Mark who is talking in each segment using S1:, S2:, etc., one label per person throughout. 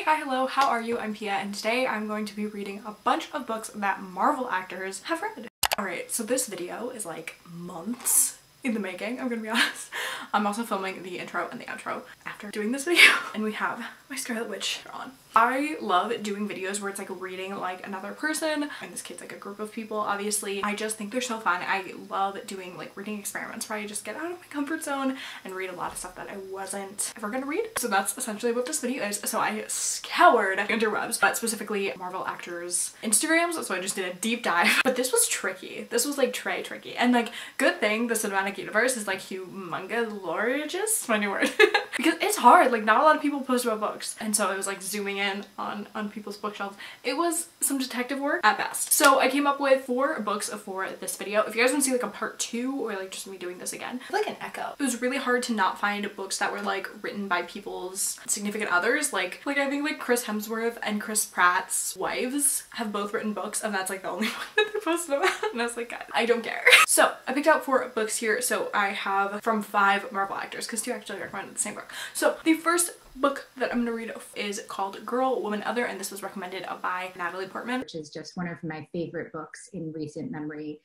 S1: Hi, hello, how are you? I'm Pia, and today I'm going to be reading a bunch of books that Marvel actors have read. Alright, so this video is like months in the making, I'm gonna be honest. I'm also filming the intro and the outro after doing this video. And we have my Scarlet Witch on. I love doing videos where it's like reading like another person. In this case, like a group of people, obviously. I just think they're so fun. I love doing like reading experiments where I just get out of my comfort zone and read a lot of stuff that I wasn't ever gonna read. So that's essentially what this video is. So I scoured interwebs, but specifically Marvel actors' Instagrams. So I just did a deep dive. But this was tricky. This was like tricky. And like, good thing the cinematic universe is like humongous, my new word. Because it's hard, like not a lot of people post about books. And so it was like zooming in on people's bookshelves. It was some detective work at best. So I came up with 4 books for this video. If you guys want to see like a part 2 or like just me doing this again, I feel like an echo. It was really hard to not find books that were like written by people's significant others. Like I think like Chris Hemsworth and Chris Pratt's wives have both written books, and that's like the only one that they posted about. And I was like, God, I don't care. So I picked out 4 books here. So I have from 5 Marvel actors, because 2 actually recommended the same book. So the first book that I'm gonna read is called Girl, Woman, Other, and this was recommended by Natalie Portman.
S2: Which is just one of my favorite books in recent memory.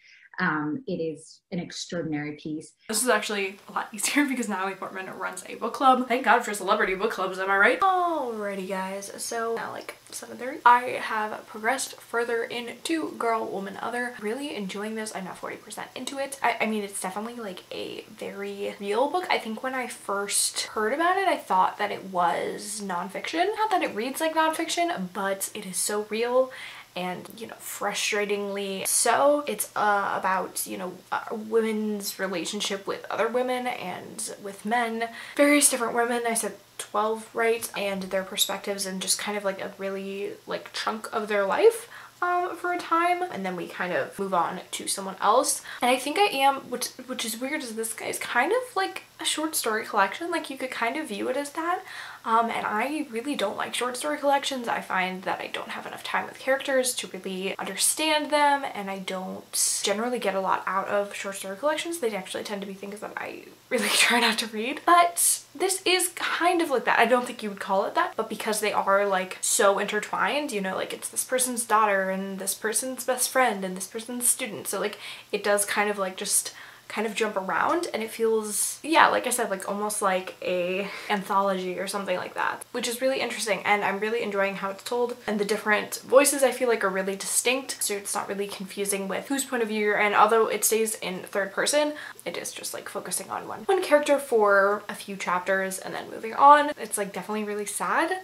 S2: It is an extraordinary piece.
S1: This is actually a lot easier because Natalie Portman runs a book club. Thank God for celebrity book clubs, am I right? Alrighty guys, so now like 7:30. I have progressed further into Girl, Woman, Other. Really enjoying this. I'm now 40% into it. I mean, it's definitely like a very real book. I think when I first heard about it, I thought that it was nonfiction. Not that it reads like nonfiction, but it is so real and, you know, frustratingly so. It's about, you know, women's relationship with other women and with men. Various different women. I said 12, right? And their perspectives and just kind of like a really like chunk of their life for a time, and then we kind of move on to someone else. And I think I am, which is weird, is this guy is kind of like a short story collection. Like you could kind of view it as that. And I really don't like short story collections. I find that I don't have enough time with characters to really understand them, and I don't generally get a lot out of short story collections. They actually tend to be things that I really try not to read. But this is kind of like that. I don't think you would call it that, but because they are like so intertwined, you know, like it's this person's daughter and this person's best friend and this person's student. So like it does kind of like just kind of jump around, and it feels, yeah, like I said, like almost like a anthology or something like that, which is really interesting. And I'm really enjoying how it's told, and the different voices I feel like are really distinct, so it's not really confusing with whose point of view you're in. Although it stays in third person, it is just like focusing on one character for a few chapters and then moving on. It's like definitely really sad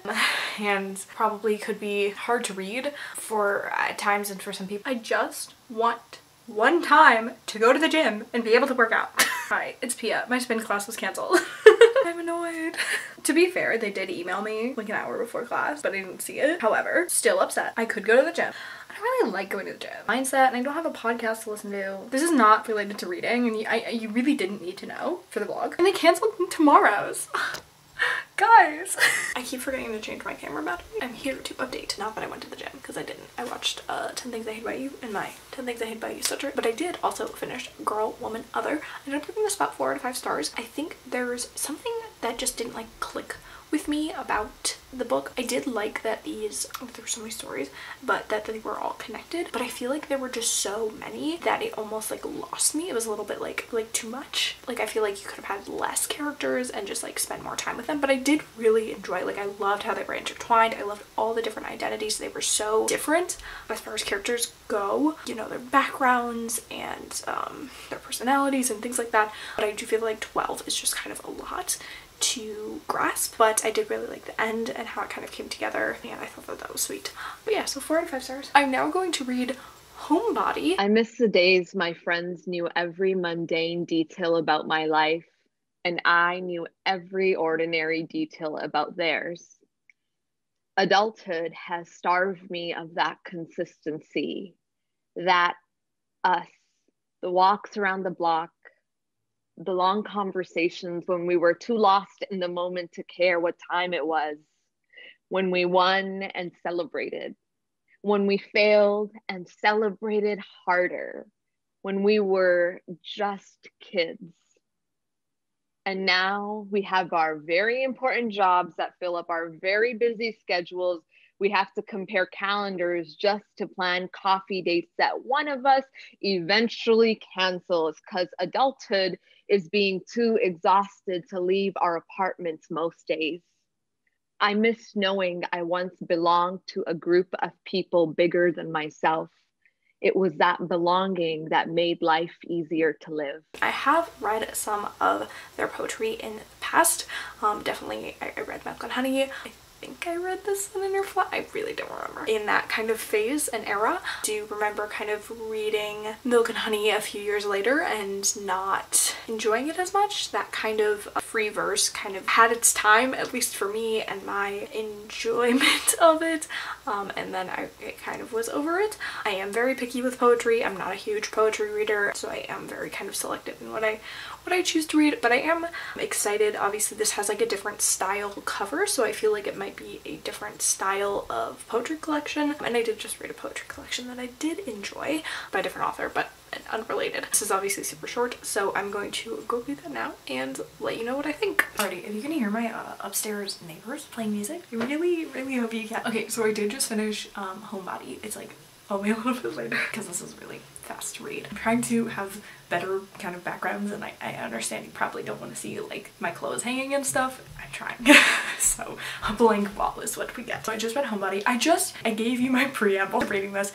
S1: and probably could be hard to read for at times, and for some people. I just want one time to go to the gym and be able to work out. Hi, it's Pia. My spin class was canceled. I'm annoyed. To be fair, they did email me like an hour before class, but I didn't see it. However, still upset. I could go to the gym. I don't really like going to the gym. Mindset, and I don't have a podcast to listen to. This is not related to reading, and you really didn't need to know for the vlog. And they canceled tomorrow's. Guys! I keep forgetting to change my camera battery. I'm here to update. Not that I went to the gym, because I didn't. I watched 10 Things I Hate About You in my 10 Things I Hate About You sweatshirt, but I did also finish Girl, Woman, Other. I ended up giving this about 4 out of 5 stars. I think there's something that just didn't like click with me about the book. I did like that these, oh, there were so many stories, but that they were all connected, but I feel like there were just so many that it almost like lost me. It was a little bit like too much. Like I feel like you could have had less characters and just like spend more time with them, but I did really enjoy, like I loved how they were intertwined. I loved all the different identities. They were so different as far as characters go, you know, their backgrounds and their personalities and things like that. But I do feel like 12 is just kind of a lot to grasp, but I did really like the end and how it kind of came together, and I thought that was sweet. But yeah, so 4 out of 5 stars. I'm now going to read Homebody.
S3: I miss the days my friends knew every mundane detail about my life, and I knew every ordinary detail about theirs. Adulthood has starved me of that consistency, that us, the walks around the block, the long conversations when we were too lost in the moment to care what time it was, when we won and celebrated, when we failed and celebrated harder, when we were just kids. And now we have our very important jobs that fill up our very busy schedules. We have to compare calendars just to plan coffee dates that one of us eventually cancels because adulthood is being too exhausted to leave our apartments most days. I miss knowing I once belonged to a group of people bigger than myself. It was that belonging that made life easier to live.
S1: I have read some of their poetry in the past. Definitely, I read Milk and Honey. I think I read this one in her flat. I really don't remember. In that kind of phase and era, do you remember kind of reading Milk and Honey a few years later and not enjoying it as much? That kind of free verse kind of had its time, at least for me, and my enjoyment of it. And then it kind of was over it. I am very picky with poetry. I'm not a huge poetry reader, so I am very kind of selective in what I choose to read, but I am excited. Obviously this has like a different style cover, so I feel like it might be a different style of poetry collection. And I did just read a poetry collection that I did enjoy by a different author, but unrelated. This is obviously super short, so I'm going to go read that now and let you know what I think. Alrighty, if you can hear my upstairs neighbors playing music, I really hope you can. Okay, so I did just finish Homebody. It's like only a little bit later because this is really fast to read. I'm trying to have better kind of backgrounds, and I understand you probably don't want to see like my clothes hanging and stuff. I'm trying. So a blank wall is what we get. So I just read Homebody. I gave you my preamble to reading this,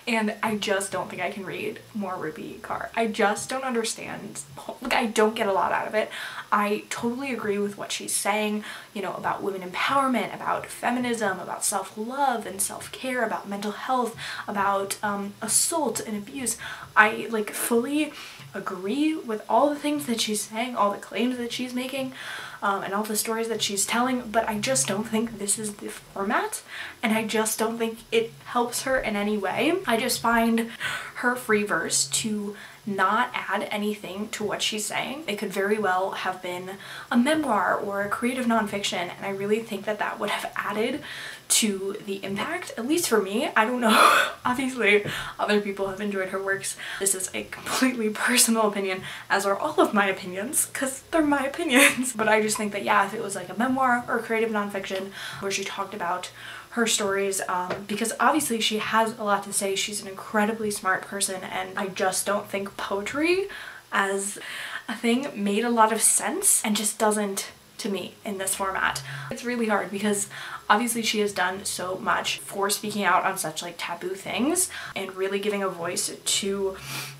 S1: and I just don't think I can read more Ruby Carr. I just don't understand. Like, I don't get a lot out of it. I totally agree with what she's saying, you know, about women empowerment, about feminism, about self-love and self-care, about mental health, about assault and abuse. I like fully agree with all the things that she's saying, all the claims that she's making, and all the stories that she's telling, but I just don't think this is the format, and I just don't think it helps her in any way. I just find her free verse to not add anything to what she's saying. It could very well have been a memoir or a creative nonfiction, and I really think that that would have added to the impact, at least for me. I don't know. Obviously other people have enjoyed her works. This is a completely personal opinion, as are all of my opinions, because they're my opinions. But I just think that, yeah, if it was like a memoir or creative nonfiction where she talked about her stories, because obviously she has a lot to say. She's an incredibly smart person, and I just don't think poetry as a thing made a lot of sense, and just doesn't to me in this format. It's really hard because obviously she has done so much for speaking out on such like taboo things and really giving a voice to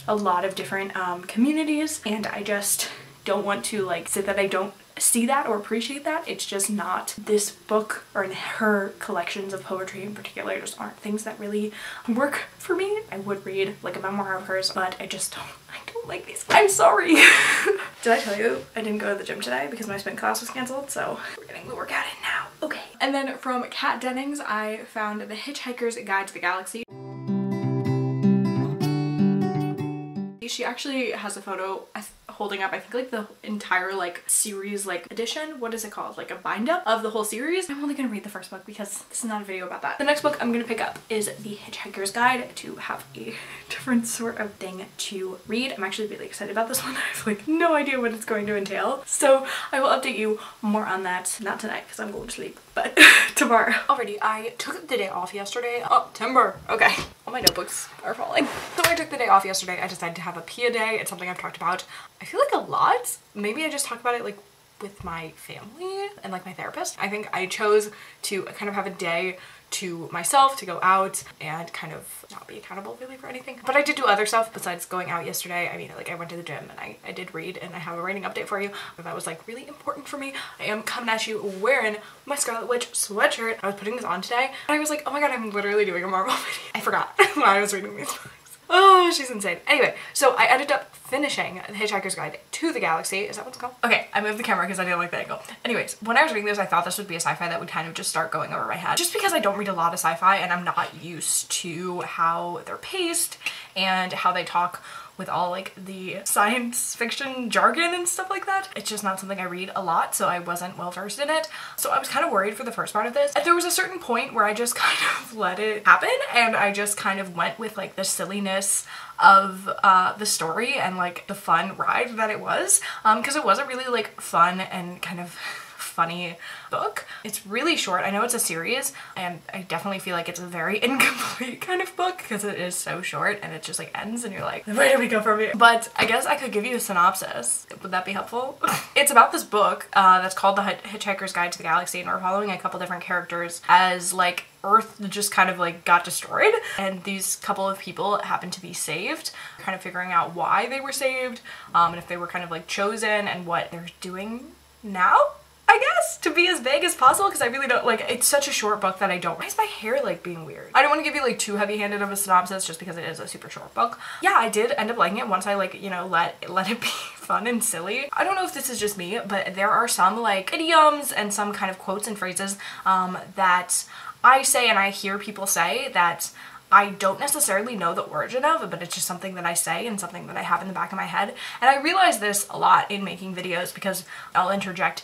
S1: a lot of different communities, and I just don't want to like say that I don't see that or appreciate that. It's just not. This book, or her collections of poetry in particular, just aren't things that really work for me. I would read like a memoir of hers, but I don't like these. I'm sorry. Did I tell you I didn't go to the gym today because my spin class was canceled? So we're getting the workout in now. Okay. And then from Kat Dennings, I found The Hitchhiker's Guide to the Galaxy. She actually has a photo holding up, I think, like the entire like series like edition. What is it called? Like a bind up of the whole series. I'm only gonna read the first book because this is not a video about that. The next book I'm gonna pick up is The Hitchhiker's Guide, to have a different sort of thing to read. I'm actually really excited about this one. I have like no idea what it's going to entail, so I will update you more on that, not tonight because I'm going to sleep, but tomorrow. Alrighty, I took the day off yesterday. Oh, timber. Okay. All my notebooks are falling. So I took the day off yesterday. I decided to have a PIA day. It's something I've talked about, I feel like, a lot. Maybe I just talk about it like with my family and like my therapist. I think I chose to kind of have a day to myself to go out and kind of not be accountable really for anything. But I did do other stuff besides going out yesterday. I mean, like I went to the gym and I did read, and I have a reading update for you. That was like really important for me. I am coming at you wearing my Scarlet Witch sweatshirt. I was putting this on today and I was like, oh my god, I'm literally doing a Marvel video. I forgot when I was reading these books. Oh, she's insane. Anyway, so I ended up finishing The Hitchhiker's Guide to the Galaxy. Is that what it's called? Okay, I moved the camera because I didn't like the angle. Anyways, when I was reading this, I thought this would be a sci-fi that would kind of just start going over my head. Just because I don't read a lot of sci-fi and I'm not used to how they're paced and how they talk with all like the science fiction jargon and stuff like that. It's just not something I read a lot, so I wasn't well versed in it. So I was kind of worried for the first part of this. And there was a certain point where I just kind of let it happen, and I just kind of went with like the silliness of the story and like the fun ride that it was, because it was a really like fun and kind of funny book. It's really short. I know it's a series, and I definitely feel like it's a very incomplete kind of book because it is so short and it just like ends and you're like, where do we go from here? But I guess I could give you a synopsis. Would that be helpful? It's about this book that's called The Hitchhiker's Guide to the Galaxy, and we're following a couple different characters as like Earth just kind of like got destroyed, and these couple of people happen to be saved, kind of figuring out why they were saved, and if they were kind of like chosen and what they're doing now, I guess, to be as vague as possible, because I really don't, like, it's such a short book that I don't. Why is my hair, like, being weird? I don't want to give you, like, too heavy-handed of a synopsis just because it is a super short book. Yeah, I did end up liking it once I, like, you know, let it be fun and silly. I don't know if this is just me, but there are some, like, idioms and some kind of quotes and phrases that I say and I hear people say that I don't necessarily know the origin of, but it's just something that I say and something that I have in the back of my head. And I realize this a lot in making videos because I'll interject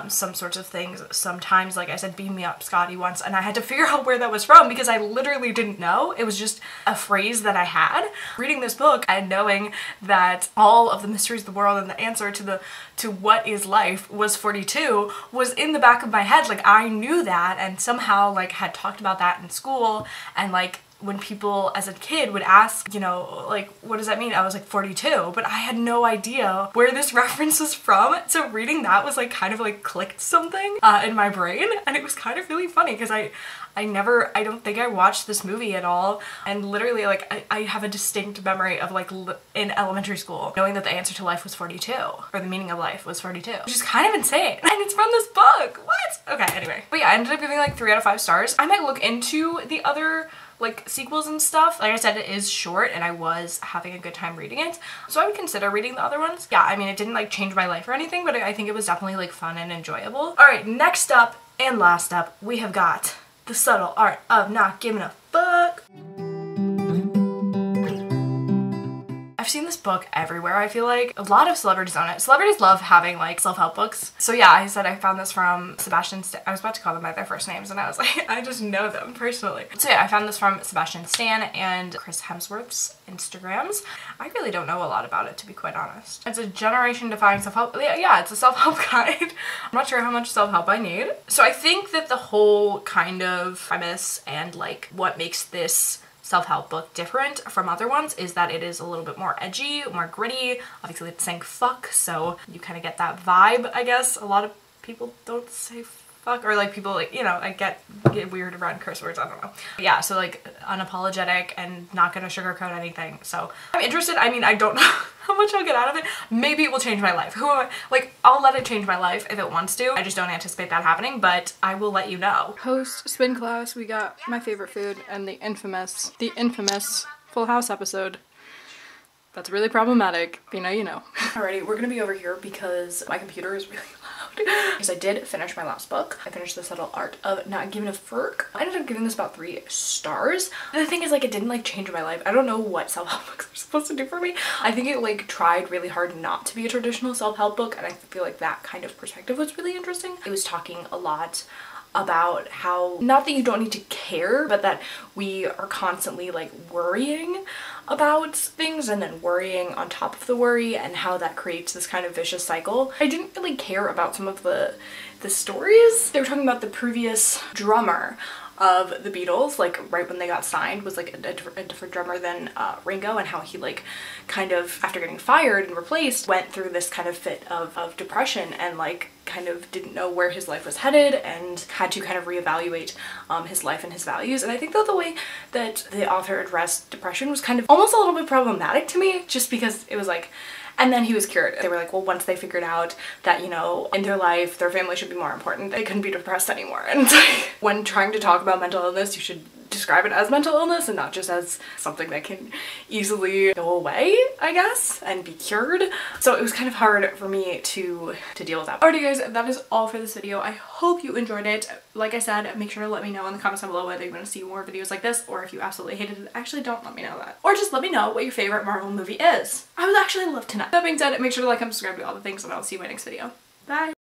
S1: some sorts of things sometimes. Like I said, beam me up, Scotty, once, and I had to figure out where that was from because I literally didn't know. It was just a phrase that I had. Reading this book and knowing that all of the mysteries of the world and the answer to what is life was 42 was in the back of my head. Like I knew that and somehow like had talked about that in school, and like when people as a kid would ask, you know, like, what does that mean? I was like 42, but I had no idea where this reference was from. So reading that was like kind of like clicked something in my brain, and it was kind of really funny because I don't think I watched this movie at all, and literally like I have a distinct memory of like in elementary school knowing that the answer to life was 42, or the meaning of life was 42, which is kind of insane, and it's from this book. What? Okay, anyway. But yeah, I ended up giving like 3 out of 5 stars. I might look into the other like sequels and stuff. Like I said, it is short and I was having a good time reading it, so I would consider reading the other ones. Yeah, I mean, it didn't like change my life or anything, but I think it was definitely like fun and enjoyable. All right, next up and last up, we have got The Subtle Art of Not Giving a Fuck. I've seen this book everywhere, I feel like. A lot of celebrities own it. Celebrities love having like self-help books. So yeah, I said I found this from Sebastian I was about to call them by their first names and I was like, I just know them personally. So yeah, I found this from Sebastian Stan and Chris Hemsworth's Instagrams. I really don't know a lot about it, to be quite honest. It's a generation-defying self-help. Yeah, it's a self-help guide. I'm not sure how much self-help I need. So I think that the whole kind of premise and like what makes this self-help book different from other ones is that it is a little bit more edgy, more gritty. Obviously it's saying fuck, so you kind of get that vibe, I guess. A lot of people don't say fuck, or like people like, you know, I get weird around curse words, I don't know. But yeah, so like unapologetic and not gonna sugarcoat anything. So I'm interested. I mean, I don't know how much I'll get out of it. Maybe it will change my life. Who am I? Like, I'll let it change my life if it wants to. I just don't anticipate that happening, but I will let you know.
S4: Post spin class, we got my favorite food and the infamous Full House episode. That's really problematic. If you know, you know.
S1: Alrighty, we're gonna be over here because my computer is really loud. Because I did finish my last book. I finished The Subtle Art of Not Giving a Fuck. I ended up giving this about 3 stars. The thing is, like, it didn't like change my life. I don't know what self-help books are supposed to do for me. I think it like tried really hard not to be a traditional self-help book, and I feel like that kind of perspective was really interesting. It was talking a lot about how, not that you don't need to care, but that we are constantly like worrying about things and then worrying on top of the worry, and how that creates this kind of vicious cycle. I didn't really care about some of the stories. They were talking about the previous drummer of the Beatles, like right when they got signed, was like a different drummer than Ringo, and how he like kind of, after getting fired and replaced, went through this kind of fit of depression and like kind of didn't know where his life was headed and had to kind of reevaluate his life and his values. And I think that the way that the author addressed depression was kind of almost a little bit problematic to me, just because it was like, and then he was cured. They were like, well, once they figured out that, you know, in their life, their family should be more important, they couldn't be depressed anymore. And it's like, when trying to talk about mental illness, you should describe it as mental illness and not just as something that can easily go away, I guess, and be cured. So it was kind of hard for me to deal with that. Alrighty guys, that is all for this video. I hope you enjoyed it. Like I said, make sure to let me know in the comments down below whether you want to see more videos like this or if you absolutely hated it. Actually, don't let me know that. Or just let me know what your favorite Marvel movie is. I would actually love to know. That being said, make sure to like, comment, subscribe, do all the things, and I'll see you in my next video. Bye!